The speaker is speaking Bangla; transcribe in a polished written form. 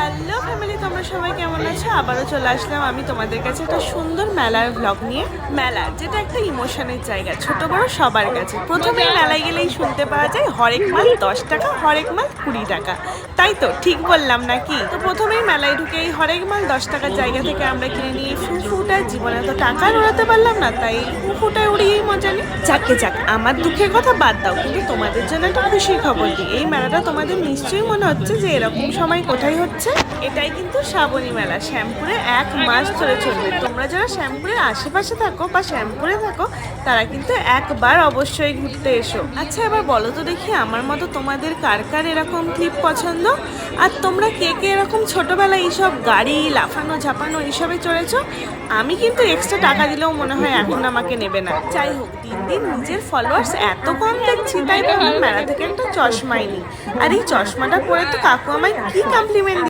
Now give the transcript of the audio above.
হ্যালো ফ্যামিলি, তোমরা সবাই কেমন আছো? আবারও চলে আসলাম আমি তোমাদের কাছে একটা সুন্দর মেলার ব্লগ নিয়ে। মেলা যেটা একটা ইমোশনের জায়গা, ছোট বড় সবার কাছে। প্রথমে মেলায় গেলেই শুনতে পাওয়া যায় হরেক মাল 10 টাকা, হরেক মাল 20 টাকা। তাই তো ঠিক বললাম নাকি? তো প্রথমেই মেলায় ঢুকে এই হরেক মাল 10 টাকার জায়গা থেকে আমরা কিনে নিয়ে ফুফুটা। জীবনে তো টাকা উড়াতে পারলাম না, তাই ফুফুটায় উড়িয়েই মজা নিই। যাকে যাক, আমার দুঃখের কথা বাদ দাও, কিন্তু তোমাদের জন্য একটা খুশির খবর দিই। এই মেলাটা তোমাদের নিশ্চয়ই মনে হচ্ছে যে এরকম সময় কোথায় হচ্ছে। এটাই কিন্তু শ্রাবণী মেলা, শ্যামপুরে 1 মাস ধরে চলবে। তোমরা যারা শ্যামপুরের আশেপাশে থাকো বা শ্যামপুরে থাকো, তারা কিন্তু একবার অবশ্যই ঘুরতে এসো। আচ্ছা, এবার বলো তো দেখি, আমার মতো তোমাদের কার কার এরকম ক্লিপ পছন্দ? আর তোমরা কে কে এরকম ছোটবেলায় এইসব গাড়ি লাফানো ঝাপানো এইসবে চড়েছো? আমি কিন্তু এক্সট্রা টাকা দিলেও মনে হয় এখন আমাকে নেবে না। যাই হোক, দিন দিন নিজের ফলোয়ার্স এত কম দেখছি, তাই ভাবলাম মেলা থেকে একটা চশমাই নিই। আর এই চশমাটা পরে তো কাকু আমায় কি কমপ্লিমেন্ট